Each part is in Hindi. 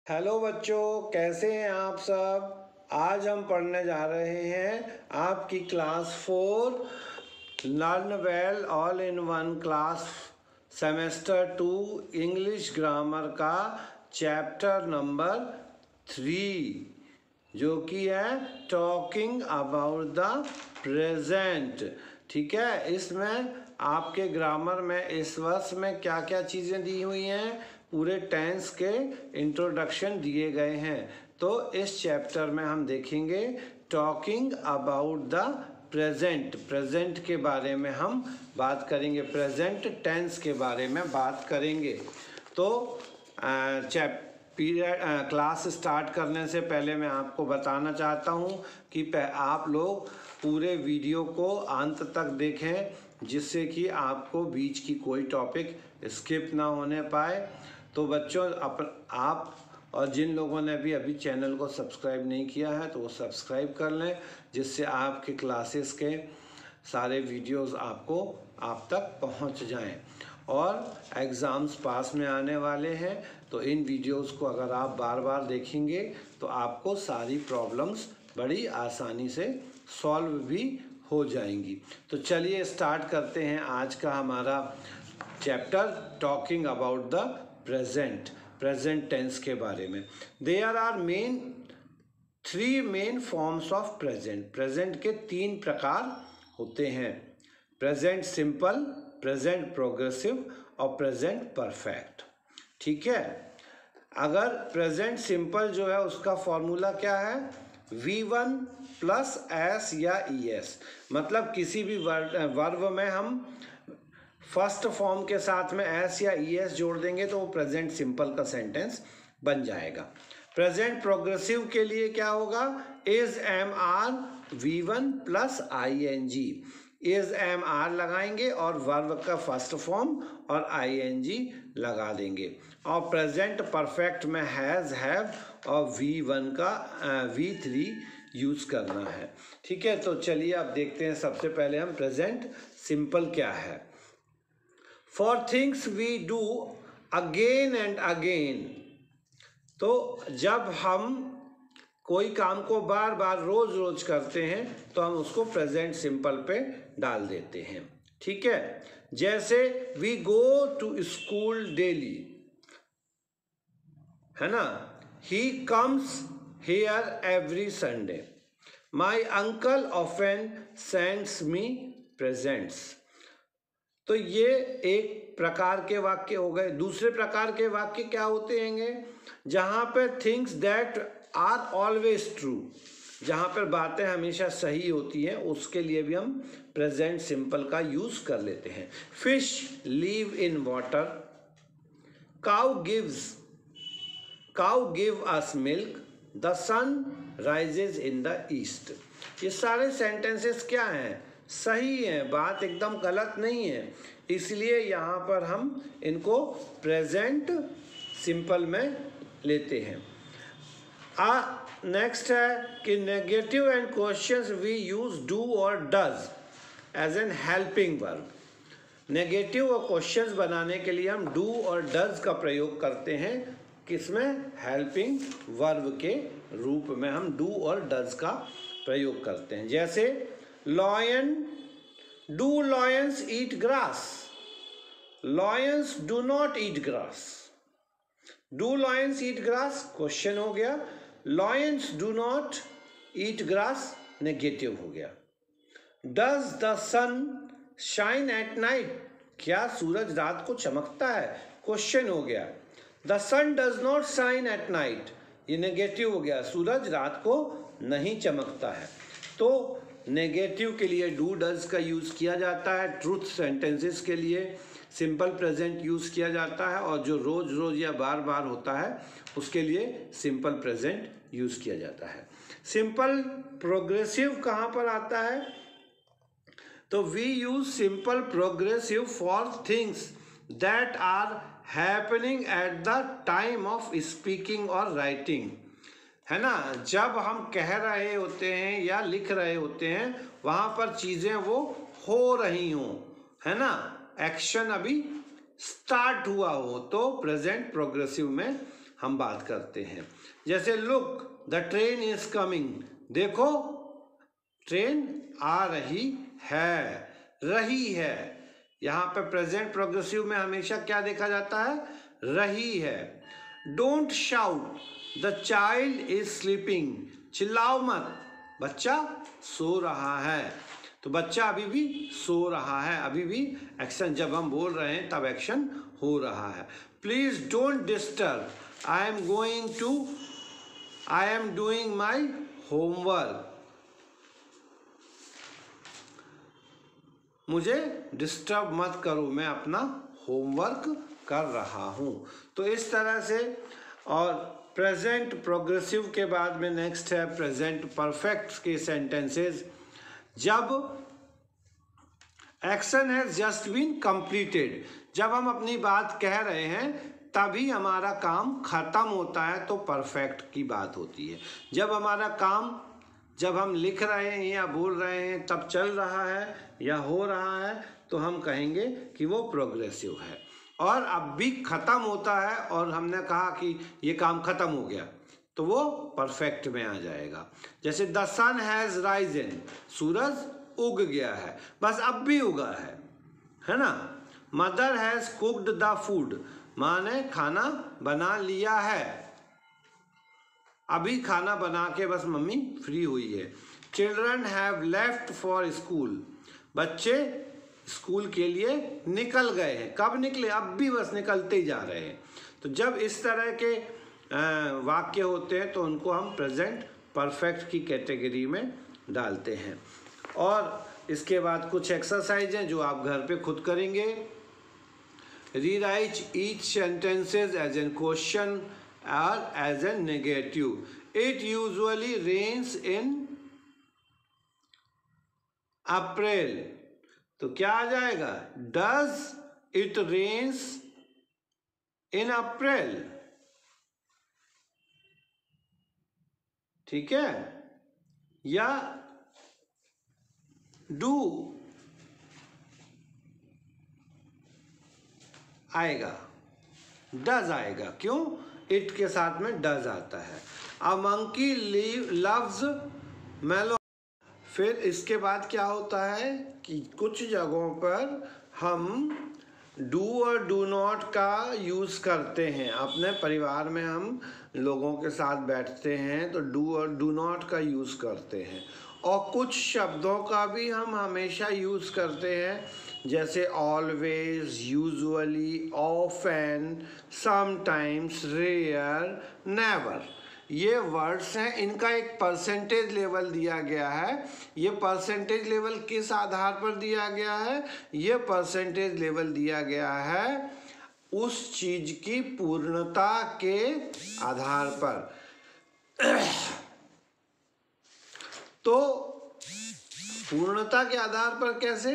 हेलो बच्चों, कैसे हैं आप सब। आज हम पढ़ने जा रहे हैं आपकी class 4 learn well all in one class semester 2 English grammar का चैप्टर नंबर 3 जो कि है टॉकिंग अबाउट द प्रेजेंट। ठीक है, इसमें आपके ग्रामर में इस वर्ष में क्या क्या चीज़ें दी हुई हैं, पूरे टेंस के इंट्रोडक्शन दिए गए हैं। तो इस चैप्टर में हम देखेंगे talking about the present. Present के बारे में हम बात करेंगे, प्रेजेंट टेंस के बारे में बात करेंगे। तो क्लास स्टार्ट करने से पहले मैं आपको बताना चाहता हूँ कि आप लोग पूरे वीडियो को अंत तक देखें, जिससे कि आपको बीच की कोई टॉपिक स्किप ना होने पाए। तो बच्चों, आप और जिन लोगों ने भी अभी चैनल को सब्सक्राइब नहीं किया है तो वो सब्सक्राइब कर लें, जिससे आपके क्लासेस के सारे वीडियोस आपको आप तक पहुंच जाएं। और एग्ज़ाम्स पास में आने वाले हैं, तो इन वीडियोस को अगर आप बार बार देखेंगे तो आपको सारी प्रॉब्लम्स बड़ी आसानी से सॉल्व भी हो जाएंगी। तो चलिए स्टार्ट करते हैं आज का हमारा chapter talking about the present tense के बारे में। There are three main forms of present के 3 प्रकार होते हैं, प्रेजेंट सिंपल, प्रेजेंट प्रोग्रेसिव और प्रेजेंट परफेक्ट। ठीक है, अगर प्रेजेंट सिंपल जो है उसका फॉर्मूला क्या है, V1 प्लस एस या ES। मतलब किसी भी वर्ब में हम फर्स्ट फॉर्म के साथ में एस या ES जोड़ देंगे तो वो प्रेजेंट सिंपल का सेंटेंस बन जाएगा। प्रेजेंट प्रोग्रेसिव के लिए क्या होगा, is MR V1 plus ING। Is MR लगाएंगे और वर्ब का फर्स्ट फॉर्म और ING लगा देंगे। और प्रेजेंट परफेक्ट में हैज़, हैव और V1 का V3 यूज़ करना है। ठीक है, तो चलिए अब देखते हैं। सबसे पहले हम प्रेजेंट सिंपल क्या है। For things we do again and again. तो जब हम कोई काम को बार बार रोज रोज करते हैं तो हम उसको प्रेजेंट सिंपल पे डाल देते हैं। ठीक है, जैसे we go to school daily, है ना। He comes here every Sunday. My uncle often sends me presents. तो ये एक प्रकार के वाक्य हो गए। दूसरे प्रकार के वाक्य क्या होते हैं, जहाँ पे things that are always true, जहाँ पर बातें हमेशा सही होती हैं, उसके लिए भी हम प्रेजेंट सिंपल का यूज कर लेते हैं। Fish live in water, cow give us milk, the sun rises in the east. ये सारे सेंटेंसेस क्या हैं, सही है, बात एकदम गलत नहीं है, इसलिए यहाँ पर हम इनको प्रेजेंट सिंपल में लेते हैं। नेक्स्ट है कि negative and questions we use do और does as an helping verb. Negative और क्वेश्चंस बनाने के लिए हम डू और डज का प्रयोग करते हैं, किसमें, हेल्पिंग वर्ब के रूप में हम डू और डज का प्रयोग करते हैं। जैसे lion, do lions eat grass, lions do not eat grass. Do lions eat grass question हो गया, lions do not eat grass negative हो गया। Does the sun shine at night, क्या सूरज रात को चमकता है, क्वेश्चन हो गया। The sun does not shine at night, ये नेगेटिव हो गया, सूरज रात को नहीं चमकता है। तो नेगेटिव के लिए डू डज का यूज़ किया जाता है, ट्रूथ सेंटेंसेस के लिए सिंपल प्रेजेंट यूज़ किया जाता है, और जो रोज रोज या बार बार होता है उसके लिए सिंपल प्रेजेंट यूज़ किया जाता है। सिंपल प्रोग्रेसिव कहाँ पर आता है, तो we use simple progressive for things that are happening at the time of speaking और राइटिंग, है ना। जब हम कह रहे होते हैं या लिख रहे होते हैं, वहाँ पर चीज़ें वो हो रही हों, है ना, एक्शन अभी स्टार्ट हुआ हो, तो प्रेजेंट प्रोग्रेसिव में हम बात करते हैं। जैसे look the train is coming, देखो ट्रेन आ रही है। यहाँ पे प्रेजेंट प्रोग्रेसिव में हमेशा क्या देखा जाता है, रही है। Don't shout the child is sleeping, चिल्लाओ मत, बच्चा सो रहा है। तो बच्चा अभी भी सो रहा है, अभी भी एक्शन, जब हम बोल रहे हैं तब एक्शन हो रहा है। Please don't disturb, I am doing my homework, मुझे डिस्टर्ब मत करो, मैं अपना होमवर्क कर रहा हूँ। तो इस तरह से। और प्रेजेंट प्रोग्रेसिव के बाद में नेक्स्ट है प्रेजेंट परफेक्ट के सेंटेंसेस। जब action has just been completed, जब हम अपनी बात कह रहे हैं तभी हमारा काम खत्म होता है तो परफेक्ट की बात होती है। जब हमारा काम, जब हम लिख रहे हैं या बोल रहे हैं तब चल रहा है या हो रहा है तो हम कहेंगे कि वो प्रोग्रेसिव है। और अब भी खत्म होता है और हमने कहा कि ये काम खत्म हो गया तो वो परफेक्ट में आ जाएगा। जैसे द सन हैज राइजन, सूरज उग गया है, बस अब भी उगा है ना। Mother has cooked the food, माँ ने खाना बना लिया है, अभी खाना बना के बस मम्मी फ्री हुई है। Children have left for school, बच्चे स्कूल के लिए निकल गए हैं, कब निकले, अब भी बस निकलते ही जा रहे हैं। तो जब इस तरह के वाक्य होते हैं तो उनको हम प्रेजेंट परफेक्ट की कैटेगरी में डालते हैं। और इसके बाद कुछ एक्सरसाइज हैं जो आप घर पे खुद करेंगे। Rewrite each sentences as an question or as a negative. It usually rains in April. तो क्या आ जाएगा, Does it rains in April? ठीक है, या do आएगा, does आएगा, क्यों, इट के साथ में डज आता है। A monkey loves Malone. फिर इसके बाद क्या होता है कि कुछ जगहों पर हम डू और डू नॉट का यूज़ करते हैं। अपने परिवार में हम लोगों के साथ बैठते हैं तो डू और डू नॉट का यूज़ करते हैं। और कुछ शब्दों का भी हम हमेशा यूज़ करते हैं, जैसे always, usually, often, sometimes, rare, never. ये वर्ड्स हैं, इनका एक परसेंटेज लेवल दिया गया है। ये परसेंटेज लेवल किस आधार पर दिया गया है, ये परसेंटेज लेवल दिया गया है उस चीज की पूर्णता के आधार पर। तो पूर्णता के आधार पर कैसे,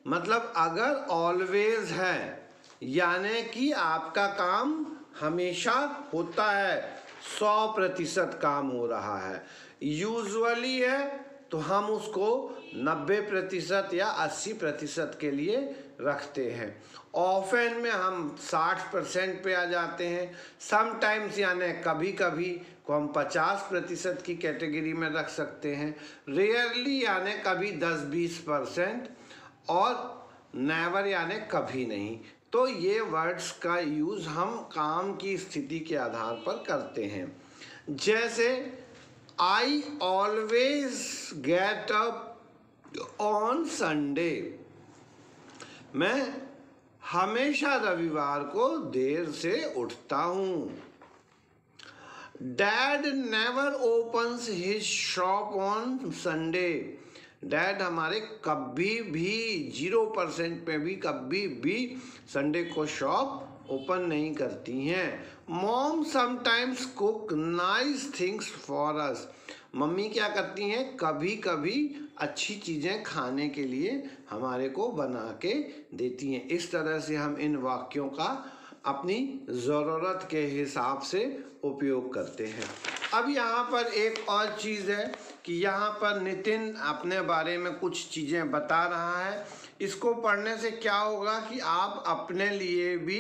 मतलब अगर ऑलवेज है यानी कि आपका काम हमेशा होता है, 100% काम हो रहा है। यूजुअली है तो हम उसको 90% या 80% के लिए रखते हैं। ऑफन में हम 60% पे आ जाते हैं। समटाइम्स यानी कभी कभी को हम 50% की कैटेगरी में रख सकते हैं। रेयरली यानी कभी 10-20%, और नेवर यानी कभी नहीं। तो ये वर्ड्स का यूज़ हम काम की स्थिति के आधार पर करते हैं। जैसे I always get up on Sunday, मैं हमेशा रविवार को देर से उठता हूँ। Dad never opens his shop on Sunday, dad हमारे कभी भी 0% पे भी कभी भी संडे को शॉप ओपन नहीं करती हैं। Mom sometimes cook nice things for us, mummy क्या करती हैं, कभी कभी अच्छी चीज़ें खाने के लिए हमारे को बना के देती हैं। इस तरह से हम इन वाक्यों का अपनी ज़रूरत के हिसाब से उपयोग करते हैं। अब यहाँ पर एक और चीज़ है कि यहाँ पर नितिन अपने बारे में कुछ चीज़ें बता रहा है। इसको पढ़ने से क्या होगा कि आप अपने लिए भी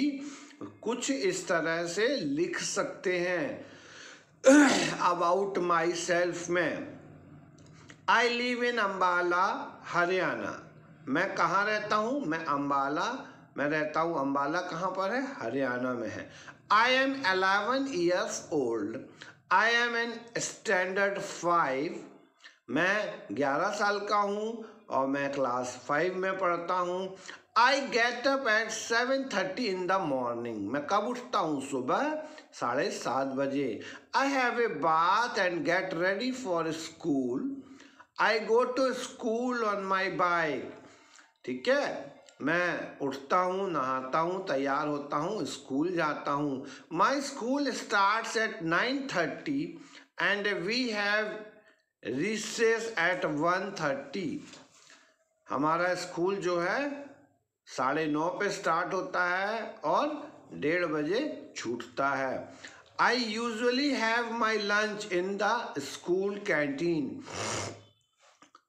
कुछ इस तरह से लिख सकते हैं। अबाउट माई सेल्फ में, I live in Ambala Haryana. मैं कहाँ रहता हूँ? मैं अम्बाला में रहता हूँ। अम्बाला कहाँ पर है? हरियाणा में है। I am 11 years old। I am in standard 5। मैं 11 साल का हूँ और मैं क्लास 5 में पढ़ता हूँ। I get up at 7:30 in the morning. मैं कब उठता हूँ? सुबह 7:30 बजे। I have a bath and get ready for school. I go to school on my bike. ठीक है, मैं उठता हूँ, नहाता हूँ, तैयार होता हूँ, स्कूल जाता हूँ। My school starts at 9:30 and we have recess at 1:30। हमारा स्कूल जो है 9:30 पे स्टार्ट होता है और 1:30 बजे छूटता है। I usually have my lunch in the school canteen.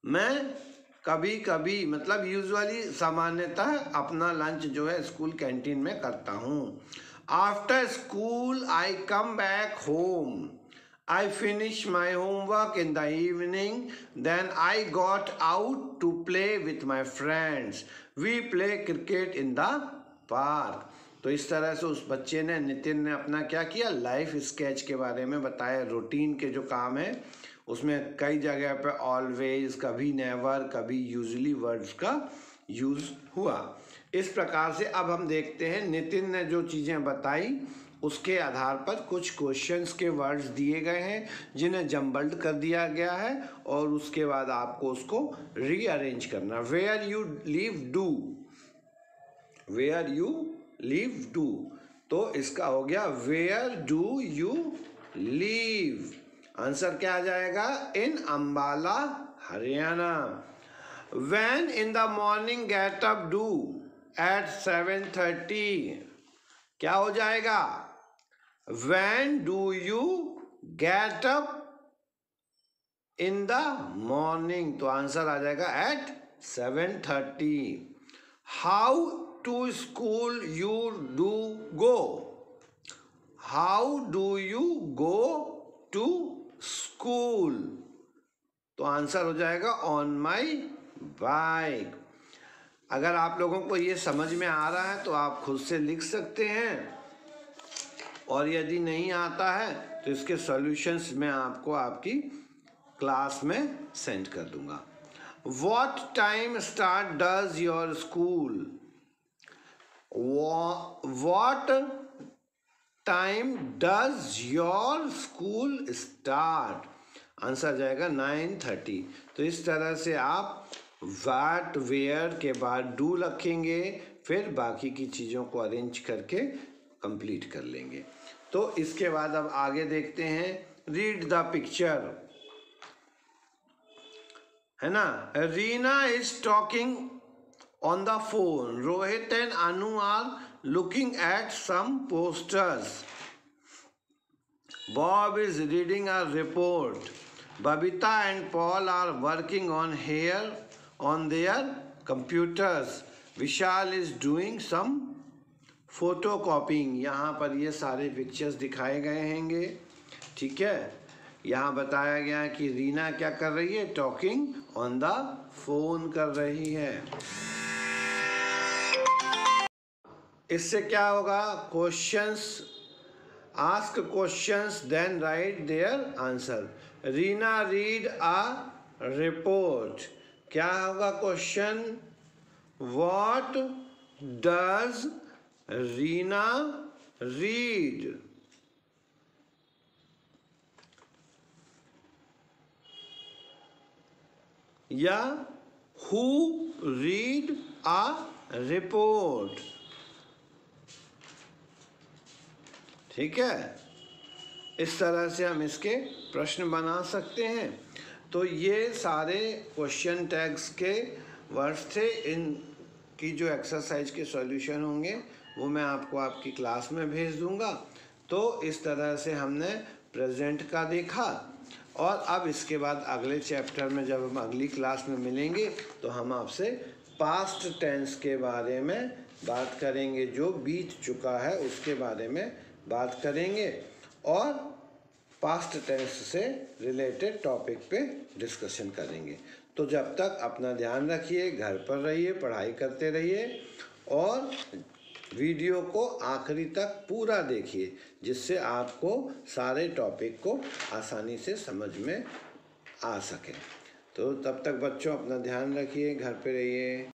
मैं कभी कभी मतलब यूजुअली सामान्यतः अपना लंच जो है स्कूल कैंटीन में करता हूँ। After school I come back home. I finish my homework in the evening. Then I got out to play with my friends. We play cricket in the park. तो इस तरह से उस बच्चे ने, नितिन ने अपना क्या किया? लाइफ स्केच के बारे में बताया। रूटीन के जो काम है उसमें कई जगह पे ऑलवेज, कभी नेवर, कभी यूजुअली वर्ड्स का यूज हुआ। इस प्रकार से अब हम देखते हैं नितिन ने जो चीज़ें बताई उसके आधार पर कुछ क्वेश्चंस के वर्ड्स दिए गए हैं जिन्हें जम्बल्ड कर दिया गया है और उसके बाद आपको उसको रीअरेंज करना। Where you live do, where you live do, तो इसका हो गया where do you live. Answer क्या आ जाएगा? In Ambala Haryana. When in the morning get up do at 7:30, क्या हो जाएगा? When do you get up in the morning? तो आंसर आ जाएगा at 7:30। How to school you do go? How do you go to school? तो आंसर हो जाएगा on my bike। अगर आप लोगों को ये समझ में आ रहा है तो आप खुद से लिख सकते हैं और यदि नहीं आता है तो इसके सॉल्यूशंस मैं आपको आपकी क्लास में सेंड कर दूंगा। What time start does your school? What time does your school start? Answer जाएगा 9:30। तो इस तरह से आप what, where के बाद do रखेंगे, फिर बाकी की चीज़ों को अरेंज करके कंप्लीट कर लेंगे। तो इसके बाद अब आगे देखते हैं। रीड द पिक्चर, है ना। Reena is talking on the phone. Rohit and Anu are looking at some posters. Bob is reading a report. Babita and Paul are working on their computers. Vishal is doing some photo copying. यहाँ पर ये सारे पिक्चर्स दिखाए गए हैंगे। ठीक है, यहाँ बताया गया कि रीना क्या कर रही है? टॉकिंग ऑन द फोन कर रही है। इससे क्या होगा? Questions, ask questions then write their answer. Reena read a report. क्या होगा question? What does Reena read? या हु रीड अ रिपोर्ट? ठीक है, इस तरह से हम इसके प्रश्न बना सकते हैं। तो ये सारे क्वेश्चन टैग्स के वर्ड्स थे। इन की जो एक्सरसाइज के सॉल्यूशन होंगे वो मैं आपको आपकी क्लास में भेज दूंगा। तो इस तरह से हमने प्रेजेंट का देखा और अब इसके बाद अगले चैप्टर में जब हम अगली क्लास में मिलेंगे तो हम आपसे पास्ट टेंस के बारे में बात करेंगे, जो बीत चुका है उसके बारे में बात करेंगे और पास्ट टेंस से रिलेटेड टॉपिक पे डिस्कशन करेंगे। तो जब तक अपना ध्यान रखिए, घर पर रहिए, पढ़ाई करते रहिए और वीडियो को आखिरी तक पूरा देखिए, जिससे आपको सारे टॉपिक को आसानी से समझ में आ सके। तो तब तक बच्चों अपना ध्यान रखिए, घर पे रहिए।